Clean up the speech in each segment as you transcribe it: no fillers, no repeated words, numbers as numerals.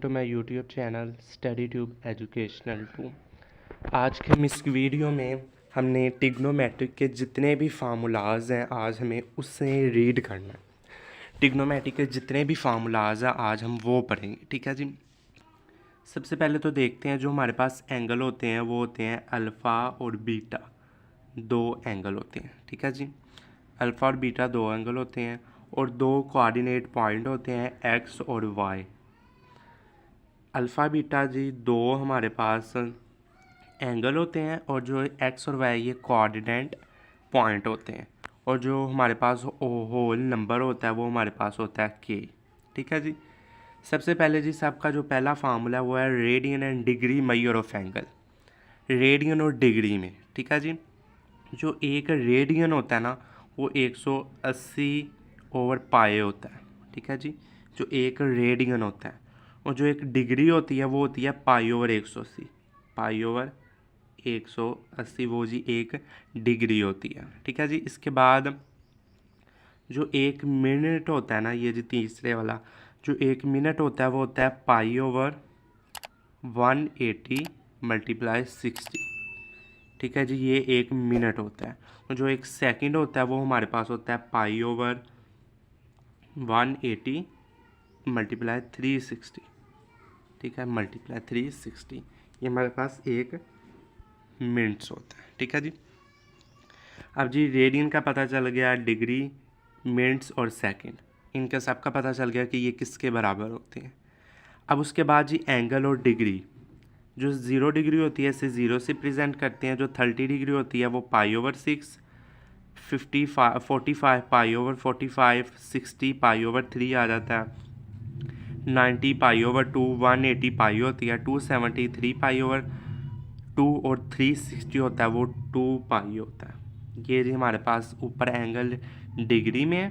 To my YouTube channel study tube educational 2। आज के इस वीडियो में हमने टिग्नोमेट्रिक के जितने भी फार्मूलाज हैं आज हमें उससे रीड करना है। टिग्नोमेट्रिक के जितने भी फार्मूलाज हैं आज हम वो पढ़ेंगे, ठीक है जी। सबसे पहले तो देखते हैं जो हमारे पास एंगल होते हैं वो होते हैं अल्फ़ा और बीटा, दो एंगल होते हैं, ठीक है जी। अल्फ़ा और बीटा दो एंगल होते हैं और दो कोऑर्डिनेट पॉइंट होते हैं एक्स और वाई। अल्फ़ा बीटा जी दो हमारे पास एंगल होते हैं और जो एक्स और वाई ये कोऑर्डिनेट पॉइंट होते हैं और जो हमारे पास होल नंबर होता है वो हमारे पास होता है के, ठीक है जी। सबसे पहले जी सबका जो पहला फार्मूला है वो है radian and degree major of angle, radian और डिग्री में, ठीक है जी। जो एक रेडियन होता है ना वो 180 ओवर पाए होता है, ठीक है जी, जो एक रेडियन होता है। और जो एक डिग्री होती है वो होती है पाई ओवर 180, पाई ओवर 180 वो जी एक डिग्री होती है, ठीक है जी। इसके बाद जो एक मिनट होता है ना, ये जी तीसरे वाला जो एक मिनट होता है वो होता है पाई ओवर 180 मल्टीप्लाई 60, ठीक है जी, ये एक मिनट होता है। और जो एक सेकंड होता है वो हमारे पास होता है पाई ओवर 180 मल्टीप्लाई 360, ठीक है, मल्टीप्लाई 360, ये हमारे पास एक मिनट्स होता है, ठीक है जी। अब जी रेडियन का पता चल गया, डिग्री, मिनट्स और सेकंड, इनका सबका पता चल गया कि ये किसके बराबर होते हैं। अब उसके बाद जी एंगल और डिग्री, जो 0 डिग्री होती है इसे 0 से प्रेजेंट करते हैं, जो 30 डिग्री होती है वो pi over 6, 45 pi over 45, 60 pi over 3 आ जाता है, 90 पाई ओवर 2, 180 पाई होती है, 273 पाई ओवर 2 और 360 होता है वो 2 पाई होता है। ये जी हमारे पास ऊपर एंगल डिग्री में है,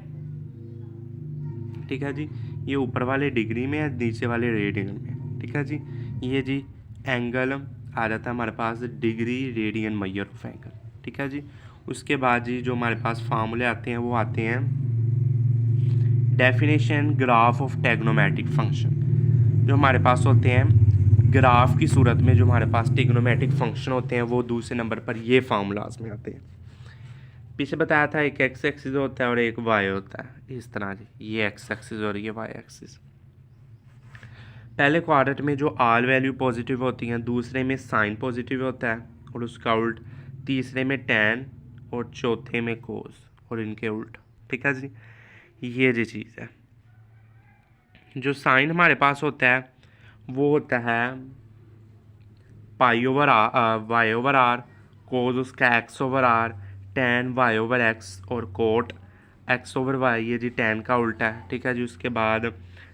ठीक है जी, ये ऊपर वाले डिग्री में है, नीचे वाले रेडियन में, ठीक है जी। ये जी एंगल आ जाता है हमारे पास degree radian measure of angle, ठीक है जी। उसके बाद जी जो हमारे पास फार्मूले आते हैं वो आते हैं definition graph of trigonometric function, जो हमारे पास होते हैं ग्राफ की सूरत में, जो हमारे पास ट्रिग्नोमेट्रिक फंक्शन होते हैं वो दूसरे नंबर पर ये फार्मूलाज में आते हैं। पीछे बताया था एक एक्स एक्सिस होता है और एक वाई होता है, इस तरह जी, ये एक्स एक्सिस और ये वाई एक्सिस। पहले क्वाड्रेंट में जो आल वैल्यू पॉजिटिव होती हैं, दूसरे में साइन पॉजिटिव होता है और उसका उल्ट, तीसरे में टैन और चौथे में कोस और इनके उल्ट, ठीक है जी। ये जी चीज़ है। जो साइन हमारे पास होता है वो होता है pi over y over r, cos उसका x over r, tan y over x और कोट एक्स ओवर वाई, ये जी टैन का उल्टा है, ठीक है जी। उसके बाद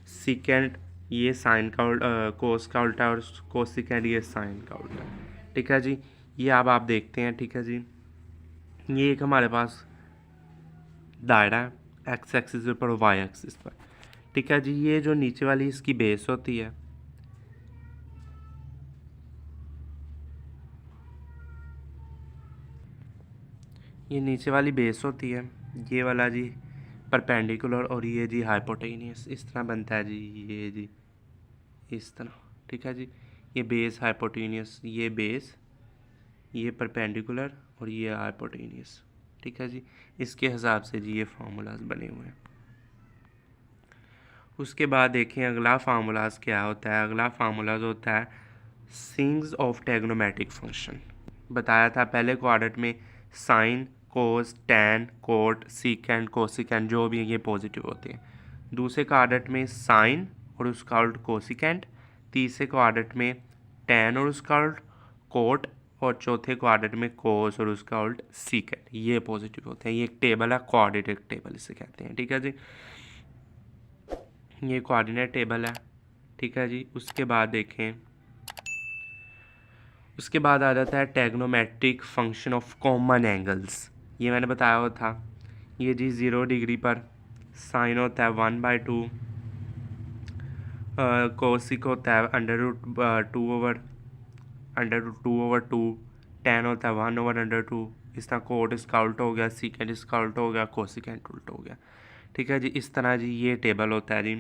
सीकेंड ये साइन का कोस का उल्टा और कोसिकेंड ये साइन का उल्टा, ठीक है जी। ये अब आप देखते हैं, ठीक है जी, ये एक हमारे पास दायरा है एक्स एक्सिस पर और वाई एक्सिस पर, ठीक है जी। ये जो नीचे वाली इसकी बेस होती है, ये नीचे वाली बेस होती है, ये वाला जी परपेंडिकुलर और ये जी हाइपोटेनियस, इस तरह बनता है जी, ये जी इस तरह, ठीक है जी। ये बेस हाइपोटेनियस, ये बेस, ये परपेंडिकुलर और ये हाइपोटेनियस, ठीक है जी। इसके हिसाब से जी ये फार्मूलाज बने हुए हैं। उसके बाद देखें अगला फार्मूलाज क्या होता है। अगला फार्मूलाज होता है सिंग्स ऑफ ट्रिग्नोमेट्रिक फंक्शन। बताया था पहले क्वाड्रेंट में साइन, कोस, टैन, कोट, सीकेंड, कोसिकेंड जो भी ये पॉजिटिव होते हैं। दूसरे क्वाड्रेंट में साइन और उसका उल्ट कोसिकेंड, तीसरे क्वाड्रेंट में टैन और उसका उल्ट कोट और चौथे क्वाड्रेंट में कोस और उसका उल्ट सीकेंड, ये पॉजिटिव होते हैं। ये एक टेबल है, कोऑर्डिनेट टेबल इसे कहते हैं, ठीक है जी। ये कोऑर्डिनेट टेबल है, ठीक है जी। उसके बाद देखें, उसके बाद आ जाता है trigonometric function of common angles. ये मैंने बताया हुआ था, ये जी 0 डिग्री पर साइन होता है 1/2, कोसिक होता है √2/2, टैन होता है 1/2, इस तरह कोट इसका उल्टा हो गया, सीकेंड इसका उल्टा हो गया, कोसिकेंड उल्टा हो गया, ठीक है जी। इस तरह जी ये टेबल होता है जी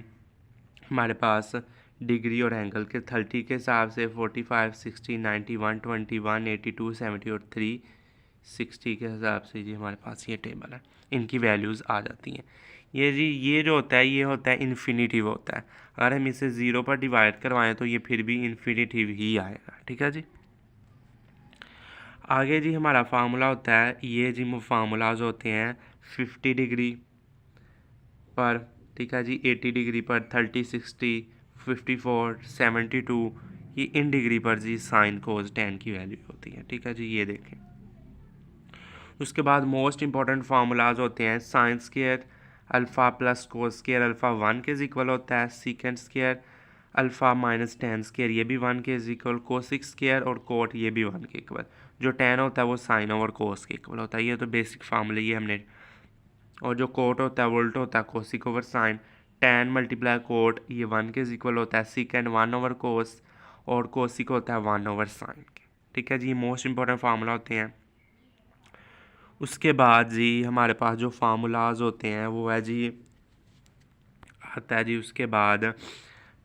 हमारे पास डिग्री और एंगल के 30 के हिसाब से 45, 60, 90, 121, 82, 70 और 360 के हिसाब से जी हमारे पास ये टेबल है, इनकी वैल्यूज़ आ जाती हैं। ये जी ये जो होता है ये होता है इन्फिनिटिव होता है। अगर हम इसे 0 पर डिवाइड करवाएं तो ये फिर भी इन्फिनिटिव ही आएगा। ठीक है जी। आगे जी हमारा फार्मूला होता है, ये जी फार्मूलाज होते हैं 50 डिग्री पर, ठीक है जी, 80 डिग्री पर, 30, 60, 54, 72, ये इन डिग्री पर जी साइन कोस टेन की वैल्यू होती है। ठीक है जी, ये देखें। उसके बाद मोस्ट इंपॉर्टेंट फार्मूलाज होते हैं sine square alpha plus cos square alpha 1 के इक्वल होता है, secant square alpha minus ten square ये भी 1 के इक्वल, कोसिक स्क्वायर और कोट ये भी 1 के इक्वल। जो टेन होता है वो साइन ओवर कोस के इक्वल होता है। ये तो बेसिक फार्मूला ये हमने। और जो कोट होता है वो उल्टा होता है cosec over sine, tan multiply cot ये 1 के इक्वल होता है, सीकेंड 1 ओवर कोस और कोसिक होता है 1 ओवर साइन के। ठीक है जी, मोस्ट इंपॉर्टेंट फार्मूला होते हैं। उसके बाद जी हमारे पास जो फार्मूलाज होते हैं वो है जी आता है जी उसके बाद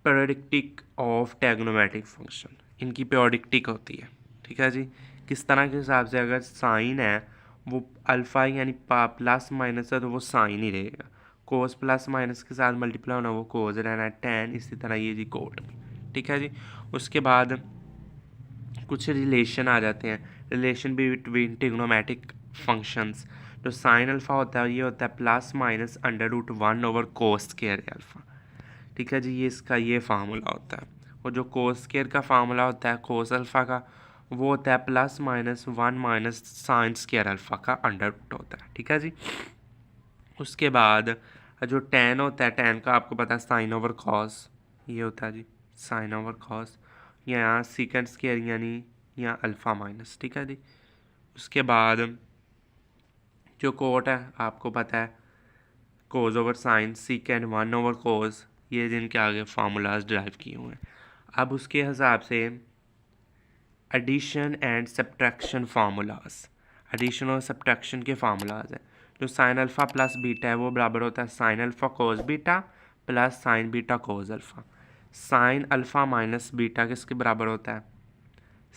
प्रोडक्टिक ऑफ ट्रिग्नोमेट्रिक फंक्शन, इनकी प्रोडक्टिक होती है। ठीक है जी, किस तरह के हिसाब से अगर साइन है वो अल्फ़ा यानी प्लस माइनस है तो वो साइन ही रहेगा, कोस प्लस माइनस के साथ मल्टीप्लाई होना वो कोस रहना है, टेन इसी तरह ये जी कोट। ठीक है जी। उसके बाद कुछ रिलेशन आ जाते हैं, रिलेशन बिटवीन ट्रिग्नोमेट्रिक फंक्शंस। जो साइन अल्फ़ा होता है ये होता है plus minus under root 1 over cos square alpha. ठीक है जी, ये इसका ये फार्मूला होता है। और जो कोस स्क्वायर का फार्मूला होता है कोस अल्फ़ा का वो होता है plus minus 1 minus sine square alpha का अंडर रूट होता है। ठीक है जी। उसके बाद जो टेन होता है, टेन का आपको पता है साइन ओवर कॉस, ये होता है जी साइन ओवर कॉस, यहाँ सीकेंड स्क्वायर यानी यहाँ अल्फ़ा माइनस। ठीक है जी। उसके बाद जो कोट है आपको पता है कोस ओवर साइन, सीकेंड 1 ओवर कोस, ये जिनके आगे फार्मूलाज ड्राइव किए हुए हैं। अब उसके हिसाब से addition and subtraction formulas, addition और सब्ट्रैक्शन के फार्मूलाज हैं। जो साइन अल्फ़ा प्लस बीटा है वो बराबर होता है sine alpha cos beta plus sine beta cos alpha. Sine alpha minus beta किसके बराबर होता है,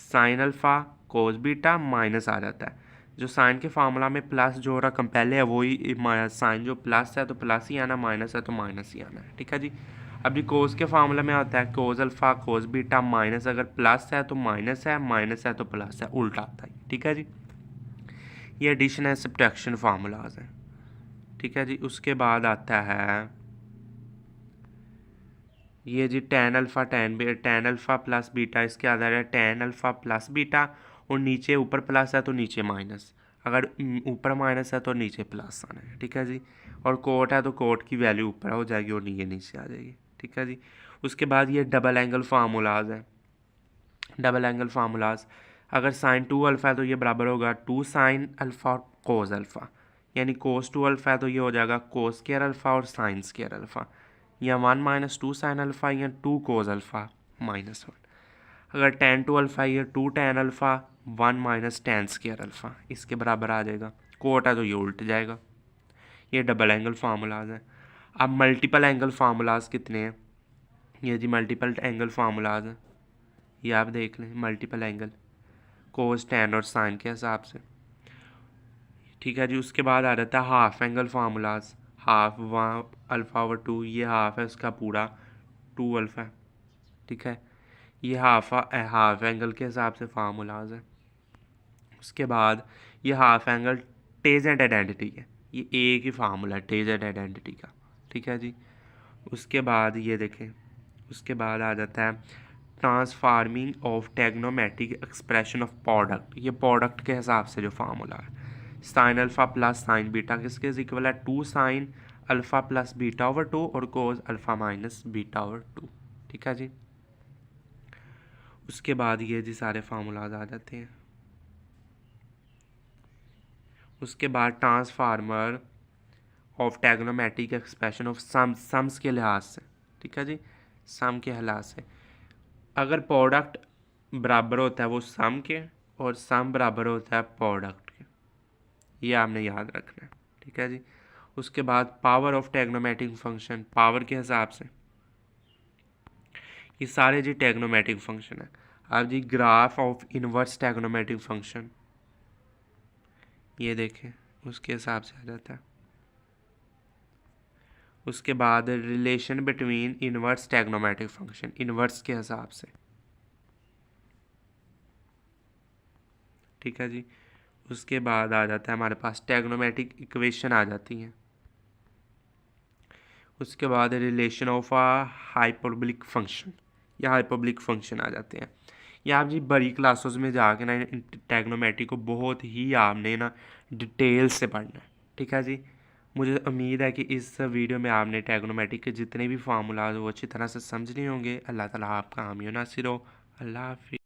sine alpha cos beta minus आ जाता है। जो साइन के फार्मूला में प्लस जो रकम पहले है वही साइन जो प्लस है तो प्लस ही आना, माइनस है तो माइनस ही आना है। ठीक है जी। अब जी कोस के फार्मूला में आता है cos alpha cos beta minus, अगर प्लस है तो माइनस है, माइनस है तो प्लस है, उल्टा आता है। ठीक है जी, ये एडिशन है सब्ट्रैक्शन फार्मूलाज हैं। ठीक है जी। उसके बाद आता है ये जी tan alpha tan alpha plus beta, इसके आधार है टेन अल्फ़ा प्लस बीटा, और नीचे ऊपर प्लस है तो नीचे माइनस, अगर ऊपर माइनस है तो नीचे प्लस आना है। ठीक है जी। और कोट है तो कोट की वैल्यू ऊपर हो जाएगी और ये नीचे आ जाएगी। ठीक है जी। उसके बाद ये डबल एंगल फार्मूलाज है। डबल एंगल फार्मूलाज, अगर साइन 2 अल्फ़ा है तो ये बराबर होगा 2 साइन अल्फ़ा और कोस अल्फ़ा, यानी कोस 2 अल्फ़ा है तो ये हो जाएगा कोस स्क्वायर अल्फ़ा और साइन स्क्वायर अल्फ़ा, या 1 माइनस 2 साइन अल्फ़ा या 2 कोस अल्फ़ा माइनस 1। अगर टेन 2 अल्फ़ा ये 2 tan alpha 1 minus ten square alpha इसके बराबर आ जाएगा। कोट है तो ये उल्ट जाएगा। ये डबल एंगल फार्मूलाज हैं। अब मल्टीपल एंगल फार्मूलाज कितने हैं, ये जी मल्टीपल एंगल फार्मूलाज हैं, ये आप देख लें मल्टीपल एंगल कोस टेन और साइन के हिसाब से। ठीक है जी। उसके बाद आ जाता है हाफ एंगल फार्मूलाज, हाफ वहाँ अल्फ़ा ओवर 2, ये हाफ है उसका पूरा 2 अल्फ़ा है। ठीक है, ये हाफ एंगल के हिसाब से फार्मूलाज है। उसके बाद ये हाफ एंगल टेंजेंट आइडेंटिटी है, ये एक ही फार्मूला है टेंजेंट आइडेंटिटी का। ठीक है जी। उसके बाद ये देखें, उसके बाद आ जाता है transforming of trigonometric expression of product, ये प्रोडक्ट के हिसाब से जो फार्मूला है sine alpha plus sine beta किसके इक्वल है 2 sine alpha plus beta over 2 और cos alpha minus beta over 2। ठीक है जी। उसके बाद ये जी सारे फार्मूलाज आ जाते हैं। उसके बाद transformer of trigonometric expression of sums के लिहाज से। ठीक है जी, सम के लिहाज से अगर प्रोडक्ट बराबर होता है वो सम के और सम बराबर होता है प्रोडक्ट के, ये आपने याद रखना है। ठीक है जी। उसके बाद power of trigonometric function, power के हिसाब से ये सारे जी ट्रिग्नोमेट्रिक फंक्शन है। अब जी graph of inverse trigonometric function, ये देखें उसके हिसाब से आ जाता है। उसके बाद relation between inverse trigonometric function, inverse के हिसाब से, ठीक है जी। उसके बाद आ जाता है हमारे पास ट्रिग्नोमेट्रिक इक्वेशन आ जाती हैं। उसके बाद रिलेशन ऑफ आ हाइपरबोलिक फंक्शन, या हाइपरबोलिक फंक्शन आ जाते हैं। ये आप जी बड़ी क्लासेस में जाके ना ट्रिग्नोमेट्री को बहुत ही आपने ना डिटेल से पढ़ना है, ठीक है जी। मुझे उम्मीद है कि इस वीडियो में आपने ट्रिग्नोमेट्री के जितने भी फार्मूलाज वो अच्छी तरह से समझ लिए होंगे। अल्लाह ताला आपका हामी नासिर हो। अल्लाह हाफिज़।